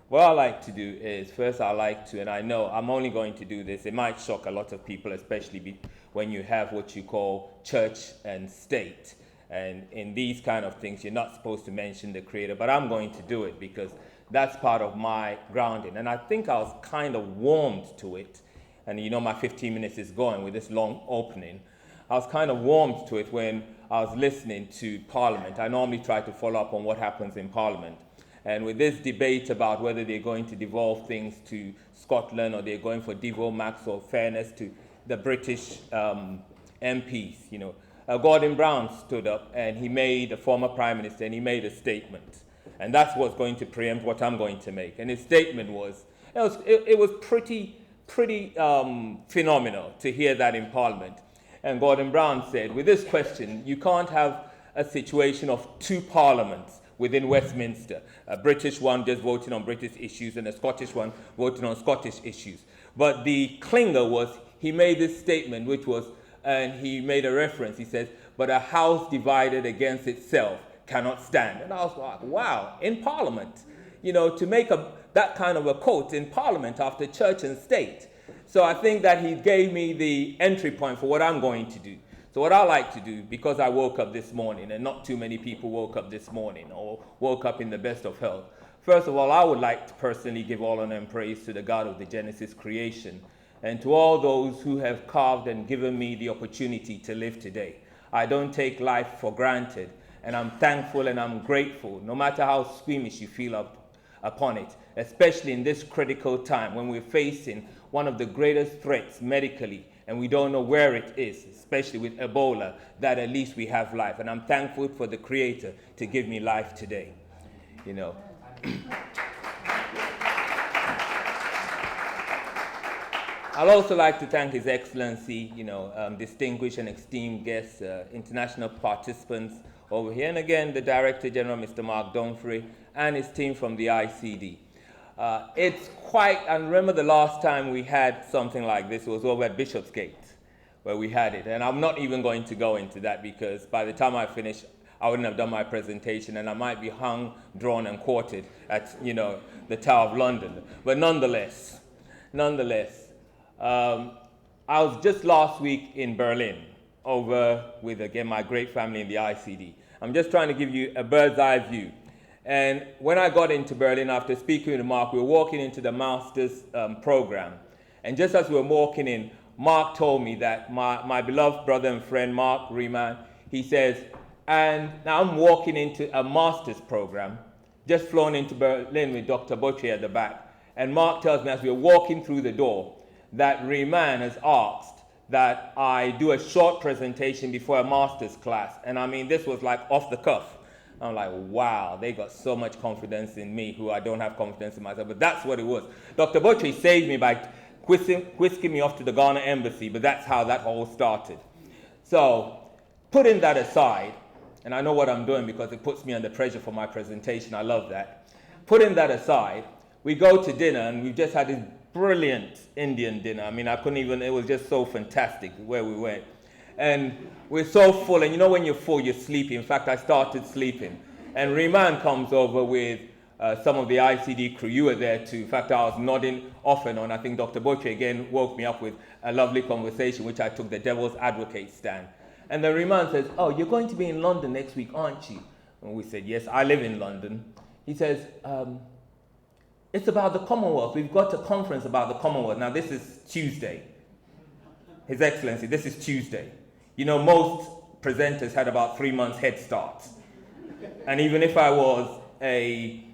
What I like to do is, first I like to, and I know I'm only going to do this, it might shock a lot of people, especially when you have what you call church and state. And in these kind of things, you're not supposed to mention the Creator, but I'm going to do it because that's part of my grounding. And I think I was kind of warmed to it. And you know my 15 minutes is going with this long opening. I was kind of warmed to it when I was listening to Parliament. I normally try to follow up on what happens in Parliament. And with this debate about whether they're going to devolve things to Scotland or they're going for devolve max or fairness to the British MPs, Gordon Brown stood up and he made, the former Prime Minister, and he made a statement. And that's what's going to preempt what I'm going to make. And his statement was, it was pretty phenomenal to hear that in Parliament. And Gordon Brown said, with this question, you can't have a situation of two parliaments within Westminster, a British one just voting on British issues and a Scottish one voting on Scottish issues. But the clinger was, he made this statement, which was, and he made a reference, he says, but a house divided against itself cannot stand. And I was like, wow, in Parliament, to make that kind of a quote in Parliament after church and state. So I think that he gave me the entry point for what I'm going to do. So what I like to do, because I woke up this morning, and not too many people woke up this morning or woke up in the best of health. First of all, I would like to personally give all honor and praise to the God of the Genesis creation and to all those who have carved and given me the opportunity to live today. I don't take life for granted, and I'm thankful and I'm grateful, no matter how squeamish you feel upon it, especially in this critical time when we're facing one of the greatest threats medically, and we don't know where it is, especially with Ebola, that at least we have life. And I'm thankful for the Creator to give me life today. I'd also like to thank His Excellency, distinguished and esteemed guests, international participants over here, and again, the Director General, Mr. Mark Domfrey, and his team from the ICD. It's quite, I remember the last time we had something like this was over at Bishopsgate, where we had it. And I'm not even going to go into that because by the time I finish, I wouldn't have done my presentation and I might be hung, drawn, and quartered at, the Tower of London. But nonetheless, I was just last week in Berlin over with, again, my great family in the ICD. I'm just trying to give you a bird's eye view. And when I got into Berlin, after speaking with Mark, we were walking into the master's program. And just as we were walking in, Mark told me that my beloved brother and friend, Mark Riemann, he says, and now I'm walking into a master's program, just flown into Berlin with Dr. Botry at the back. And Mark tells me as we were walking through the door that Riemann has asked that I do a short presentation before a master's class. And I mean, this was like off the cuff. I'm like, wow, they got so much confidence in me, who I don't have confidence in myself. But that's what it was. Dr. Botry saved me by whisking me off to the Ghana embassy, but that's how that all started. So, putting that aside, and I know what I'm doing because it puts me under pressure for my presentation. I love that. Putting that aside, we go to dinner, and we've just had this brilliant Indian dinner. I mean, it was just so fantastic where we went. And we're so full, and when you're full, you're sleepy. In fact, I started sleeping. And Riemann comes over with some of the ICD crew. You were there too. In fact, I was nodding off and on. I think Dr. Botry again woke me up with a lovely conversation, which I took the devil's advocate stand. And then Riemann says, oh, you're going to be in London next week, aren't you? And we said, yes, I live in London. He says, it's about the Commonwealth. We've got a conference about the Commonwealth. Now, this is Tuesday. His Excellency, this is Tuesday. Most presenters had about 3 months head start. And even if I was a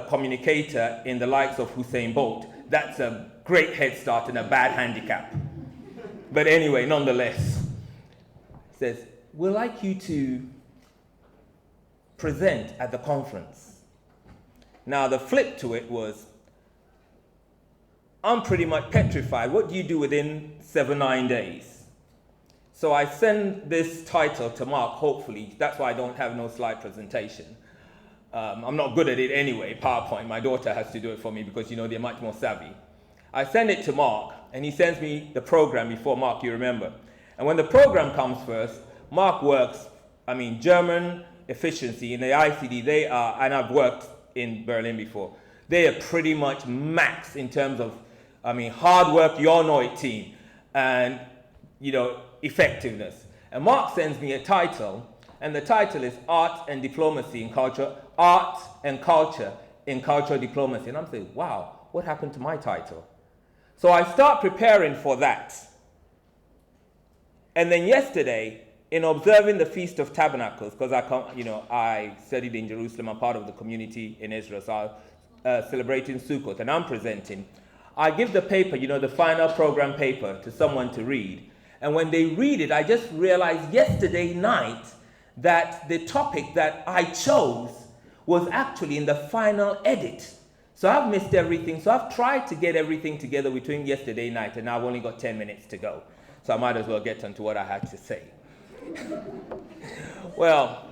communicator in the likes of Usain Bolt, that's a great head start and a bad handicap. But anyway, nonetheless, he says, we'd like you to present at the conference. Now, the flip to it was, I'm pretty much petrified. What do you do within 7-9 days? So I send this title to Mark, hopefully. That's why I don't have no slide presentation. I'm not good at it anyway, PowerPoint. My daughter has to do it for me because, they're much more savvy. I send it to Mark, and he sends me the program before Mark, you remember. And when the program comes first, Mark works, German efficiency in the ICD, they are, and I've worked in Berlin before, They are pretty much max in terms of, hard work, you all know it, team, and, effectiveness. And Mark sends me a title, and the title is Art and Diplomacy in Culture, Art and Culture in Cultural Diplomacy. And I'm saying, wow, what happened to my title? So I start preparing for that. And then yesterday, in observing the Feast of Tabernacles, because I studied in Jerusalem, I'm part of the community in Israel, so I'm celebrating Sukkot, and I'm presenting. I give the paper, the final program paper, to someone to read. And when they read it, I just realized yesterday night that the topic that I chose was actually in the final edit. So I've missed everything. So I've tried to get everything together between yesterday night, and I've only got 10 minutes to go. So I might as well get on to what I had to say. Well,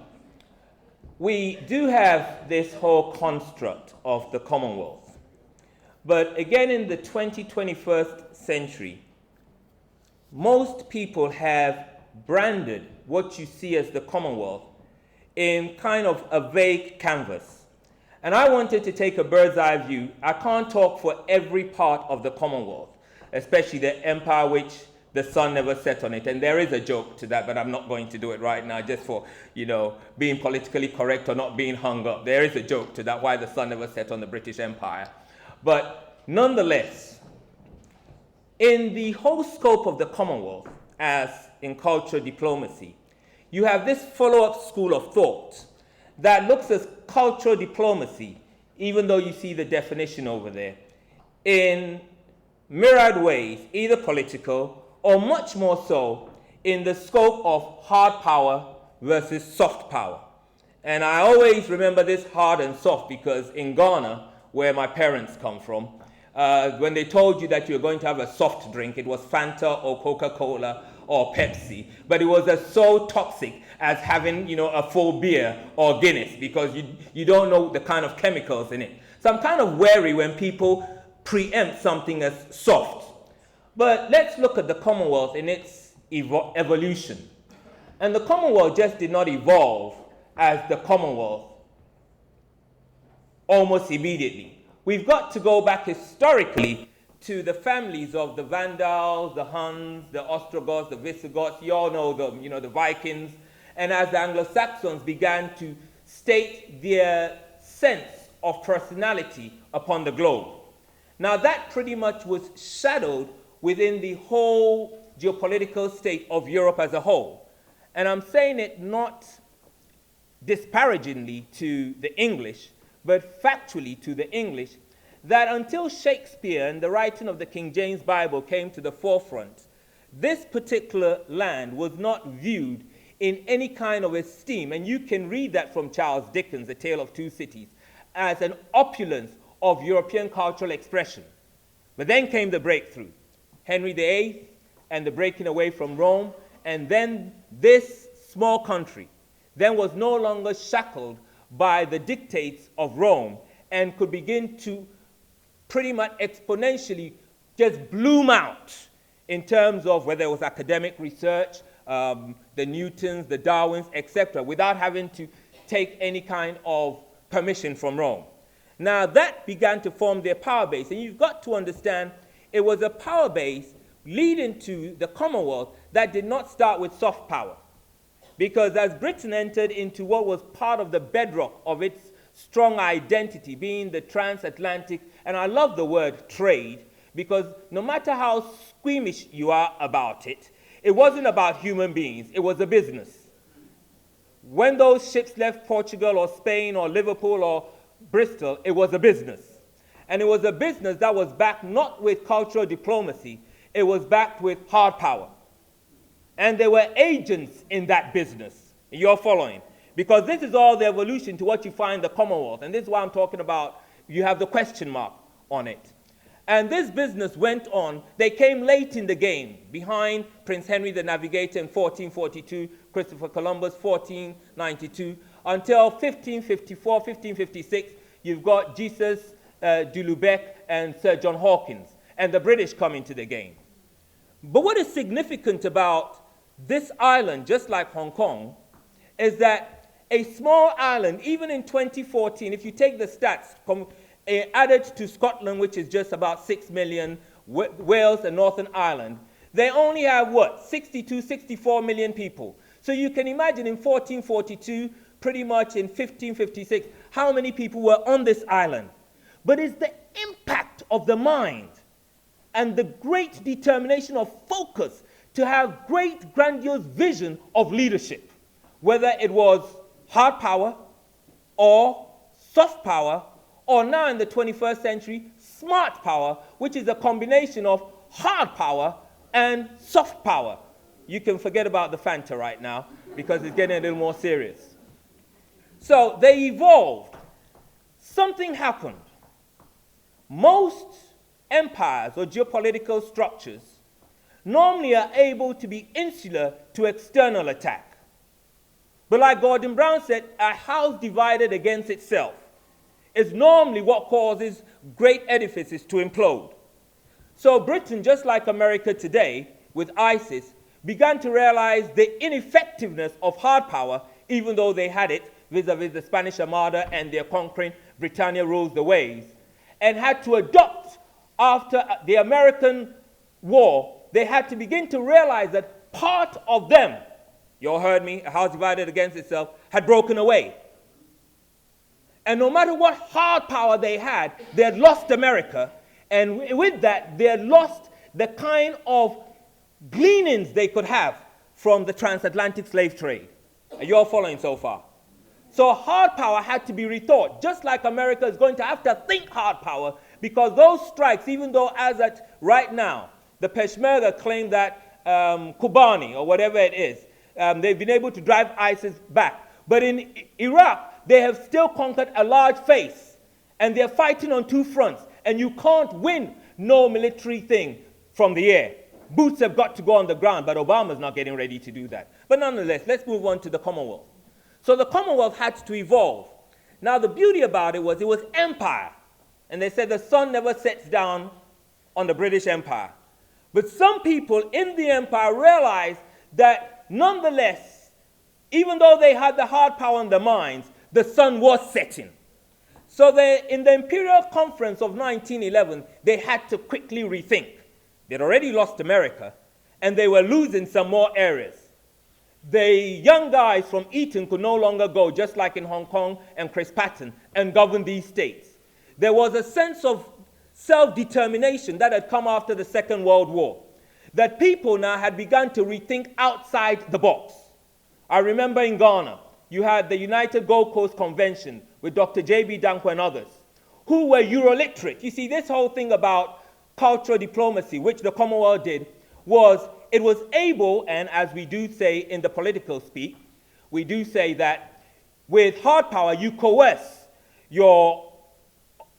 we do have this whole construct of the Commonwealth. But again, in the 21st century, most people have branded what you see as the Commonwealth in kind of a vague canvas. And I wanted to take a bird's eye view. I can't talk for every part of the Commonwealth, especially the empire which the sun never set on it. And there is a joke to that, but I'm not going to do it right now just for, being politically correct or not being hung up. There is a joke to that, why the sun never set on the British Empire. But nonetheless, in the whole scope of the Commonwealth, as in cultural diplomacy, you have this follow-up school of thought that looks at cultural diplomacy, even though you see the definition over there, in myriad ways, either political or much more so in the scope of hard power versus soft power. And I always remember this hard and soft because in Ghana, where my parents come from, when they told you that you were going to have a soft drink, it was Fanta or Coca-Cola or Pepsi, but it was so toxic as having, a full beer or Guinness because you don't know the kind of chemicals in it. So I'm kind of wary when people preempt something as soft. But let's look at the Commonwealth in its evolution. And the Commonwealth just did not evolve as the Commonwealth almost immediately. We've got to go back historically to the families of the Vandals, the Huns, the Ostrogoths, the Visigoths. You all know them, the Vikings. And as the Anglo-Saxons began to state their sense of personality upon the globe. Now that pretty much was shadowed within the whole geopolitical state of Europe as a whole. And I'm saying it not disparagingly to the English, but factually to the English, that until Shakespeare and the writing of the King James Bible came to the forefront, this particular land was not viewed in any kind of esteem, and you can read that from Charles Dickens' The Tale of Two Cities, as an opulence of European cultural expression. But then came the breakthrough, Henry VIII and the breaking away from Rome, and then this small country then was no longer shackled by the dictates of Rome and could begin to pretty much exponentially just bloom out in terms of whether it was academic research, the Newtons, the Darwins, etc., without having to take any kind of permission from Rome. Now that began to form their power base, and you've got to understand it was a power base leading to the Commonwealth that did not start with soft power. Because as Britain entered into what was part of the bedrock of its strong identity, being the transatlantic, and I love the word trade, because no matter how squeamish you are about it, it wasn't about human beings, it was a business. When those ships left Portugal or Spain or Liverpool or Bristol, it was a business. And it was a business that was backed not with cultural diplomacy, it was backed with hard power. And there were agents in that business. You're following? Because this is all the evolution to what you find in the Commonwealth. And this is why I'm talking about, you have the question mark on it. And this business went on. They came late in the game, behind Prince Henry the Navigator in 1442, Christopher Columbus 1492, until 1554, 1556, you've got Jesus de Lubeck and Sir John Hawkins, and the British come into the game. But what is significant about this island, just like Hong Kong, is that a small island, even in 2014, if you take the stats added to Scotland, which is just about 6 million, Wales and Northern Ireland, they only have, 62, 64 million people. So you can imagine in 1442, pretty much in 1556, how many people were on this island. But it's the impact of the mind and the great determination of focus to have great, grandiose vision of leadership, whether it was hard power or soft power, or now in the 21st century, smart power, which is a combination of hard power and soft power. You can forget about the Fanta right now because it's getting a little more serious. So they evolved. Something happened. Most empires or geopolitical structures normally are able to be insular to external attack. But like Gordon Brown said, a house divided against itself is normally what causes great edifices to implode. So Britain, just like America today with ISIS, began to realize the ineffectiveness of hard power, even though they had it vis-a-vis the Spanish Armada and their conquering Britannia rules the waves, and had to adopt after the American war. They had to begin to realize that part of them, you all heard me, a house divided against itself, had broken away. And no matter what hard power they had lost America. And with that, they had lost the kind of gleanings they could have from the transatlantic slave trade. Are you all following so far? So hard power had to be rethought, just like America is going to have to think hard power, because those strikes, even though as at right now, the Peshmerga claim that Kobani, or whatever it is, they've been able to drive ISIS back. But in Iraq, they have still conquered a large face, and they're fighting on two fronts, and you can't win no military thing from the air. Boots have got to go on the ground, but Obama's not getting ready to do that. But nonetheless, let's move on to the Commonwealth. So the Commonwealth had to evolve. Now the beauty about it was empire, and they said the sun never sets down on the British Empire. But some people in the empire realized that nonetheless, even though they had the hard power in their minds, the sun was setting. So in the Imperial Conference of 1911, they had to quickly rethink. They'd already lost America, and they were losing some more areas. The young guys from Eton could no longer go, just like in Hong Kong and Chris Patton, and govern these states. There was a sense of self-determination that had come after the Second World War, that people now had begun to rethink outside the box. I remember in Ghana, you had the United Gold Coast Convention with Dr. J.B. Danko and others, who were Euro-literate. You see, this whole thing about cultural diplomacy, which the Commonwealth did, it was able, and as we do say in the political speak, we do say that with hard power, you coerce your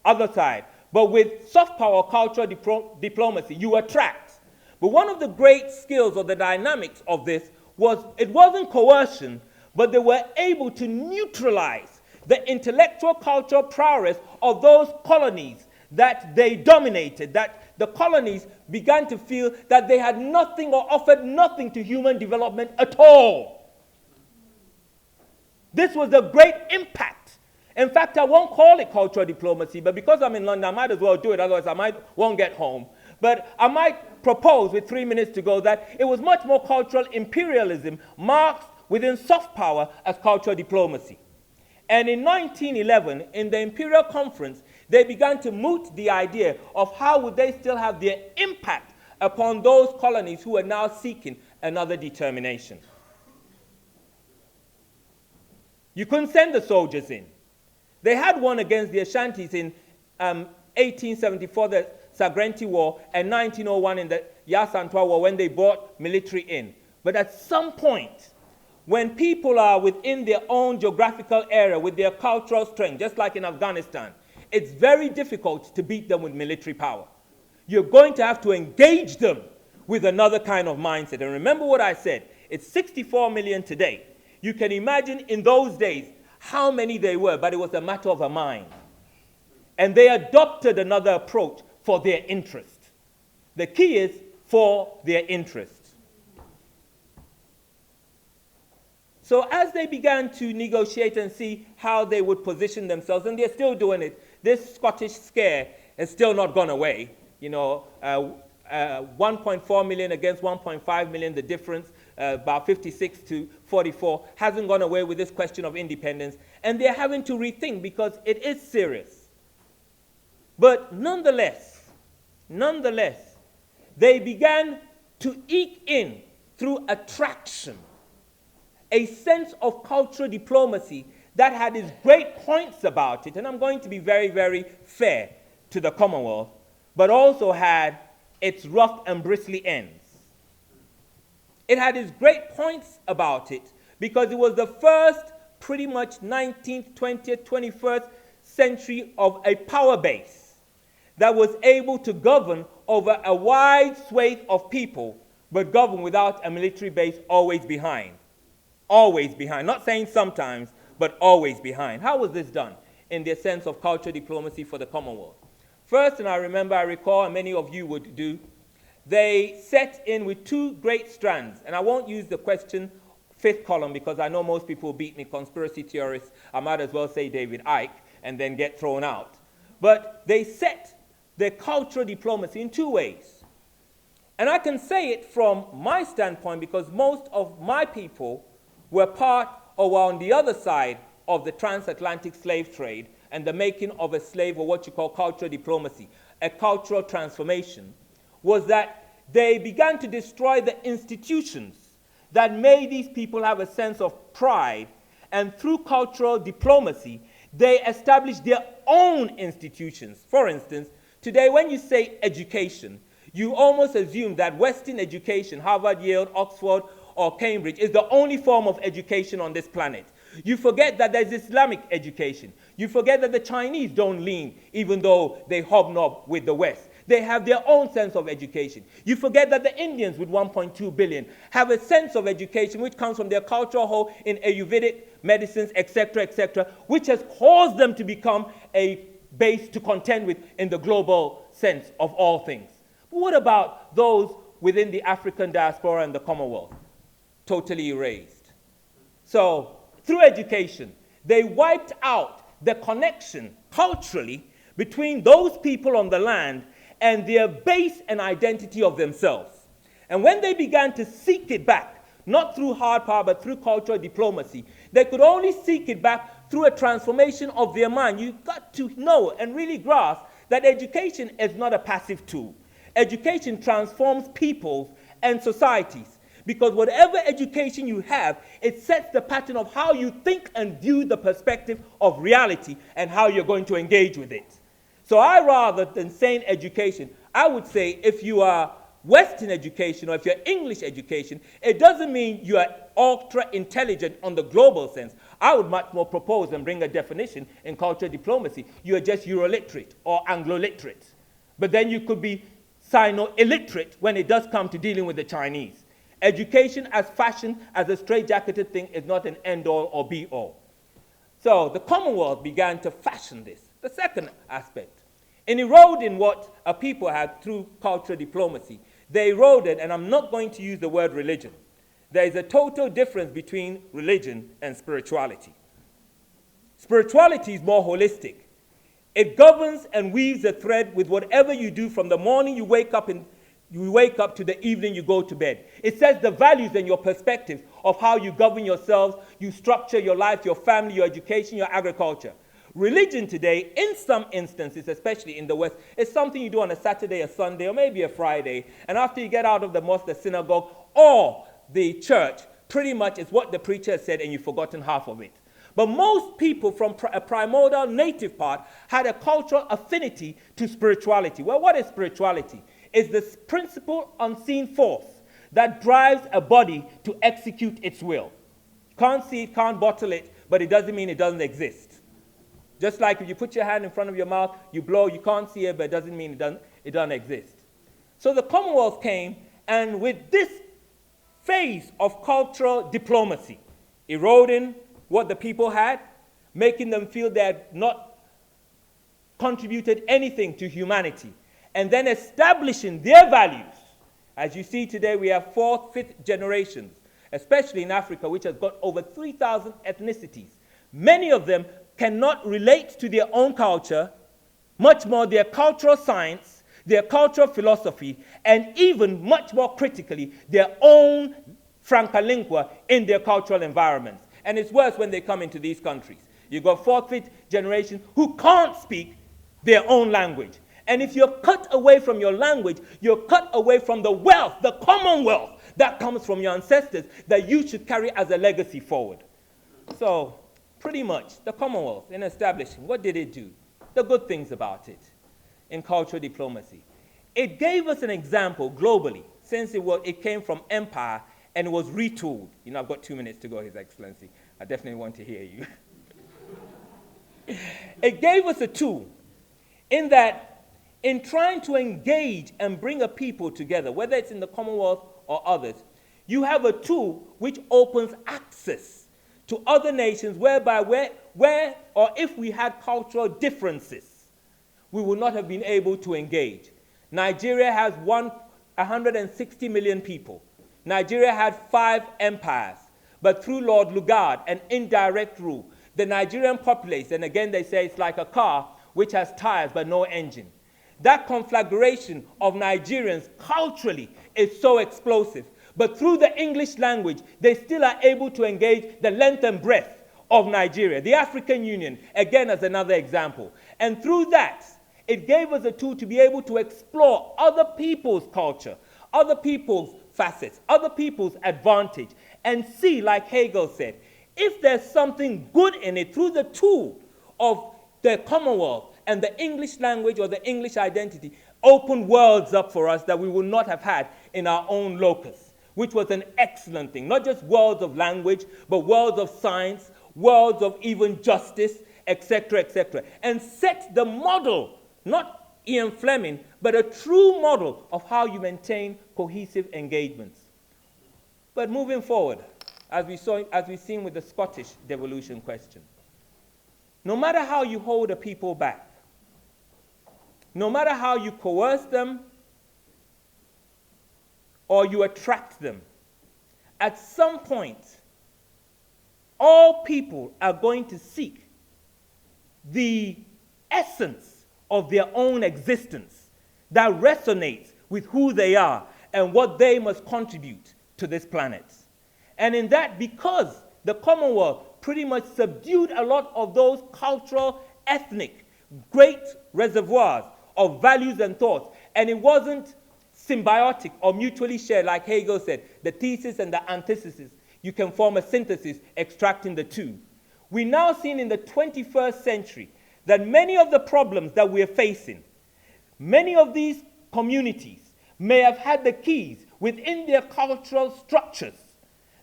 other side. But with soft power, cultural diplomacy, you attract. But one of the great skills or the dynamics of this was it wasn't coercion, but they were able to neutralize the intellectual cultural prowess of those colonies that they dominated, that the colonies began to feel that they had nothing or offered nothing to human development at all. This was a great impact. In fact, I won't call it cultural diplomacy, but because I'm in London, I might as well do it, otherwise won't get home. But I might propose, with 3 minutes to go, that it was much more cultural imperialism marked within soft power as cultural diplomacy. And in 1911, in the Imperial Conference, they began to moot the idea of how would they still have their impact upon those colonies who are now seeking another determination. You couldn't send the soldiers in. They had one against the Ashantis in 1874, the Sagrenti War, and 1901 in the Yasantua War, when they brought military in. But at some point, when people are within their own geographical area with their cultural strength, just like in Afghanistan, it's very difficult to beat them with military power. You're going to have to engage them with another kind of mindset. And remember what I said, it's 64 million today. You can imagine in those days how many they were, but it was a matter of a mind. And they adopted another approach for their interest. The key is for their interest. So as they began to negotiate and see how they would position themselves, and they're still doing it, this Scottish scare has still not gone away. 1.4 million against 1.5 million, the difference, about 56 to 44, hasn't gone away with this question of independence. And they're having to rethink because it is serious. But nonetheless, they began to eke in, through attraction, a sense of cultural diplomacy that had its great points about it, and I'm going to be very, very fair to the Commonwealth, but also had its rough and bristly ends. It had its great points about it because it was the first pretty much 19th, 20th, 21st century of a power base that was able to govern over a wide swathe of people, but govern without a military base always behind. Always behind. Not saying sometimes, but always behind. How was this done in the sense of cultural diplomacy for the Commonwealth? First, and I recall, and many of you would do, they set in with two great strands. And I won't use the question fifth column because I know most people will beat me, conspiracy theorists. I might as well say David Icke and then get thrown out. But they set their cultural diplomacy in two ways. And I can say it from my standpoint because most of my people were part or were on the other side of the transatlantic slave trade and the making of a slave, or what you call cultural diplomacy, a cultural transformation, was that they began to destroy the institutions that made these people have a sense of pride, and through cultural diplomacy, they established their own institutions. For instance, today when you say education, you almost assume that Western education, Harvard, Yale, Oxford, or Cambridge, is the only form of education on this planet. You forget that there's Islamic education. You forget that the Chinese don't lean, even though they hobnob with the West. They have their own sense of education. You forget that the Indians, with 1.2 billion, have a sense of education which comes from their cultural hold in Ayurvedic medicines, etc., which has caused them to become a base to contend with in the global sense of all things. But what about those within the African diaspora and the Commonwealth? Totally erased. So, through education, they wiped out the connection culturally between those people on the land and their base and identity of themselves. And when they began to seek it back, not through hard power, but through cultural diplomacy, they could only seek it back through a transformation of their mind. You've got to know and really grasp that education is not a passive tool. Education transforms people and societies. Because whatever education you have, it sets the pattern of how you think and view the perspective of reality and how you're going to engage with it. So I, rather than saying education, I would say if you are Western education or if you're English education, it doesn't mean you are ultra intelligent on the global sense. I would much more propose and bring a definition in cultural diplomacy. You are just Euro-literate or Anglo-literate. But then you could be Sino-illiterate when it does come to dealing with the Chinese. Education as fashioned as a straitjacketed thing is not an end-all or be-all. So the Commonwealth began to fashion this. The second aspect, in eroding what a people had through cultural diplomacy, they eroded, and I'm not going to use the word religion. There is a total difference between religion and spirituality. Spirituality is more holistic. It governs and weaves a thread with whatever you do from the morning you wake up to the evening you go to bed. It sets the values and your perspectives of how you govern yourselves, you structure your life, your family, your education, your agriculture. Religion today, in some instances, especially in the West, is something you do on a Saturday, a Sunday, or maybe a Friday. And after you get out of the mosque, the synagogue, or the church, pretty much is what the preacher said and you've forgotten half of it. But most people from a primordial native part had a cultural affinity to spirituality. Well, what is spirituality? It's the principal unseen force that drives a body to execute its will. Can't see it, can't bottle it, but it doesn't mean it doesn't exist. Just like if you put your hand in front of your mouth, you blow, you can't see it, but it doesn't mean it doesn't exist. So the Commonwealth came, and with this phase of cultural diplomacy, eroding what the people had, making them feel they had not contributed anything to humanity, and then establishing their values. As you see today, we have fourth, fifth generations especially in Africa, which has got over 3,000 ethnicities. Many of them cannot relate to their own culture, much more their cultural science, their cultural philosophy, and even much more critically, their own franca lingua in their cultural environments. And it's worse when they come into these countries. You've got fourth, fifth generation who can't speak their own language. And if you're cut away from your language, you're cut away from the wealth, the Commonwealth that comes from your ancestors that you should carry as a legacy forward. So, pretty much, the Commonwealth in establishing, what did it do? The good things about it in cultural diplomacy. It gave us an example globally, since it came from empire and it was retooled. You know, I've got 2 minutes to go, His Excellency. I definitely want to hear you. It gave us a tool in that in trying to engage and bring a people together, whether it's in the Commonwealth or others, you have a tool which opens access to other nations whereby where or if we had cultural differences, we would not have been able to engage. Nigeria has 160 million people. Nigeria had 5 empires, but through Lord Lugard and indirect rule, the Nigerian populace, and again they say it's like a car which has tires but no engine. That conflagration of Nigerians culturally is so explosive. But through the English language, they still are able to engage the length and breadth of Nigeria. The African Union, again, as another example. And through that, it gave us a tool to be able to explore other people's culture, other people's facets, other people's advantage, and see, like Hegel said, if there's something good in it through the tool of the Commonwealth and the English language or the English identity, open worlds up for us that we would not have had in our own locus, which was an excellent thing. Not just worlds of language, but worlds of science, worlds of even justice, etc., etc. And set the model, not Ian Fleming, but a true model of how you maintain cohesive engagements. But moving forward, as we've seen with the Scottish devolution question, no matter how you hold a people back, no matter how you coerce them or you attract them, at some point, all people are going to seek the essence of their own existence that resonates with who they are and what they must contribute to this planet. And in that, because the Commonwealth pretty much subdued a lot of those cultural, ethnic, great reservoirs of values and thoughts, and it wasn't symbiotic or mutually shared, like Hegel said, the thesis and the antithesis. You can form a synthesis extracting the two. We now seen in the 21st century that many of the problems that we're facing, many of these communities may have had the keys within their cultural structures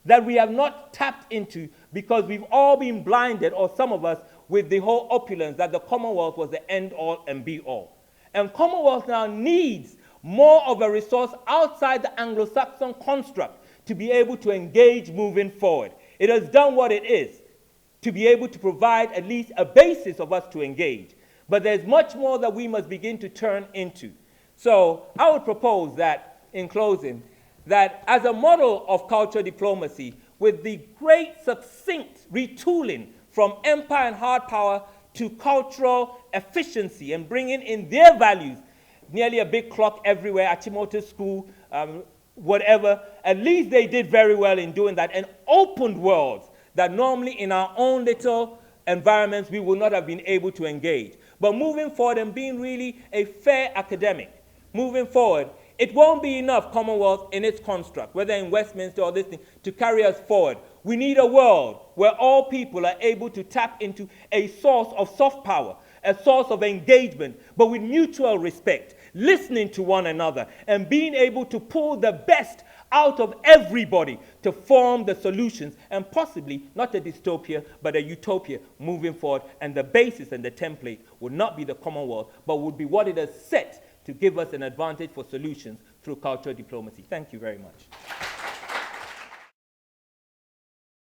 that we have not tapped into because we've all been blinded, or some of us, with the whole opulence that the Commonwealth was the end-all and be-all. And Commonwealth now needs more of a resource outside the Anglo-Saxon construct to be able to engage moving forward. It has done what it is to be able to provide at least a basis of us to engage. But there's much more that we must begin to turn into. So I would propose that, in closing, that as a model of cultural diplomacy, with the great succinct retooling from empire and hard power to cultural efficiency and bringing in their values, nearly a big clock everywhere, Achimota School, whatever, at least they did very well in doing that and opened worlds that normally in our own little environments we would not have been able to engage. But moving forward and being really a fair academic, moving forward, it won't be enough, Commonwealth, in its construct, whether in Westminster or this thing, to carry us forward. We need a world where all people are able to tap into a source of soft power, a source of engagement, but with mutual respect, listening to one another, and being able to pull the best out of everybody to form the solutions, and possibly not a dystopia, but a utopia moving forward. And the basis and the template would not be the Commonwealth, but would be what it has set to give us an advantage for solutions through cultural diplomacy. Thank you very much.